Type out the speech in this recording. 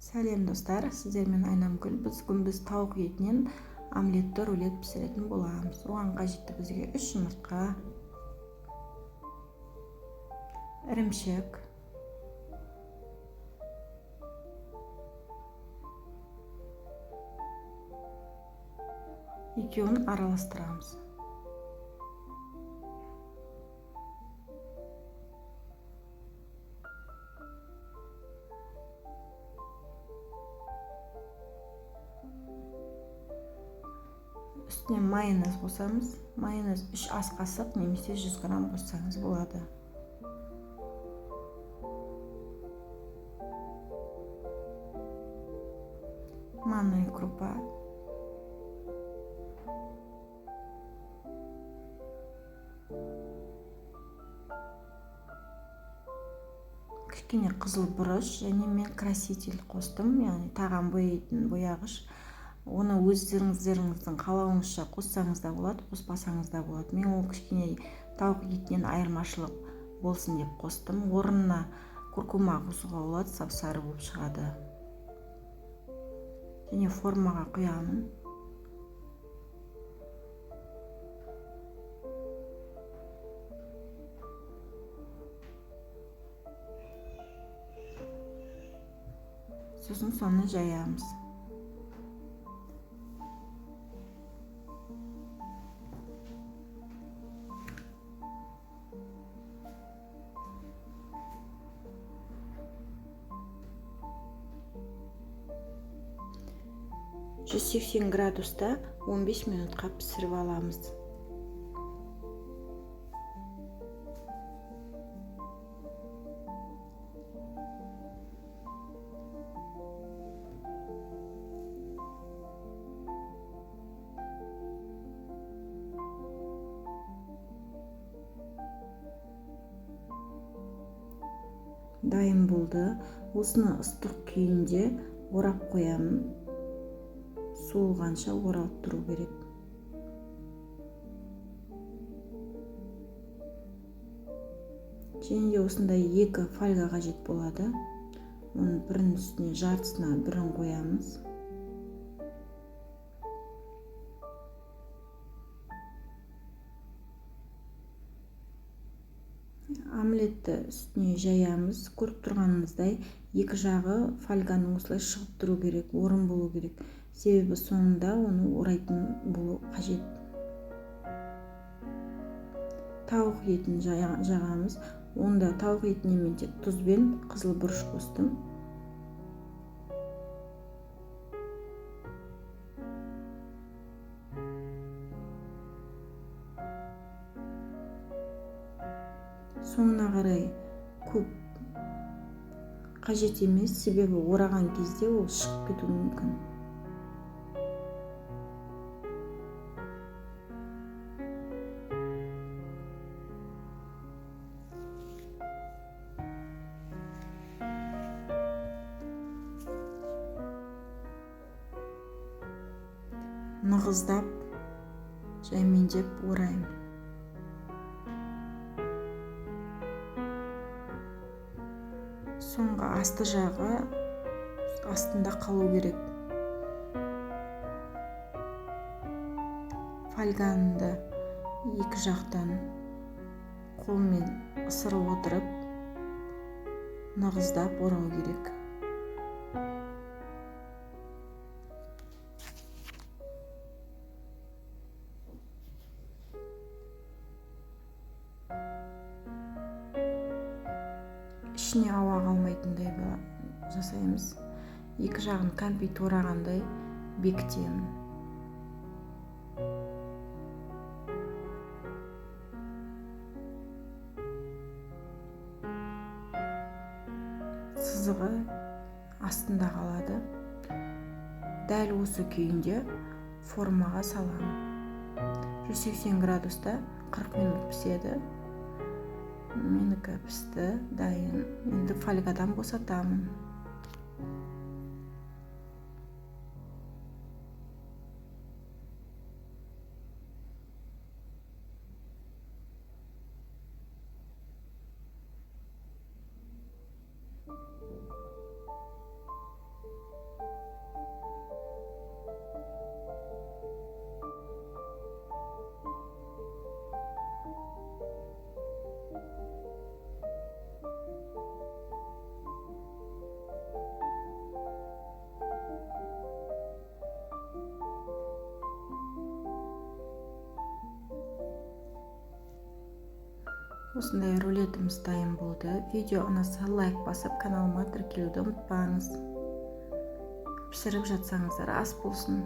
Сәлем достар, сіздермен Айнамгүл. Біз тауық етінен омлетті рулет пісіретін боламыз. Оған қажетті бізге 3 жұмыртқа, ірімшік, екеуін араластырамыз. Үстіне майонез қосамыз. Майонез 3 ас қасық немесе 100 грамм қоссаңыз болады. Манная крупа, кішкене қызыл бұрыш, және мен краситель қостым, яғни тағам бояйтын бояғыш. Оны өздеріңіздің қалауыңызша қоссаңыз да болады, қоспасаңыз да болады. Мен ол кішкене тауық етінен айырмашылық болсын деп қостым. Орнына куркума қосуға болады, сап-сары болып шығады. Және формаға құямын. Сосын соны жаямыз. «180 градуста 15 минутқа пісіріп аламыз. Дайын болды. Осыны ыстық күйінде орап қоямын. Суылғанша оралып тұру керек. Және де осындай 2 фольга қажет болады. Оның бірінің үстіне жартысына бірін қоямыз. Омлетті үстіне жаямыз. Көріп тұрғанымыздай 2 жағы фольганың осылай шығып тұру керек, орын болу керек. Себебі соңында оны орайтын болу қажет. Тауық етін жағамыз. Онда тауық етіне мен тек тұз бен қызыл бұрыш қостым. Соңына қарай көп қажет емес, себебі ораған кезде ол шығып кетуі мүмкін. Нығыздап, жаймендеп ораймын. Соңғы асты жағы астында қалу керек. Фольганды 2 жақтан қолмен ысырып отырып, нығыздап орау керек. Ішіне ауа қалмайтындай жасаймыз. 2 жағын кәмпит орағандай бекітемін. Сызығы астында қалады. Дәл осы күйінде формаға саламын. 180 градуста 40 минут піседі. Менікі пісті, дайын. Енді фольгадан босатамын. осындай рулетіміз дайын болды. Видео ұнаса лайк басып, каналыма тіркелуді ұмытпаңыз. Пісіріп жатсаңыздар ас болсын.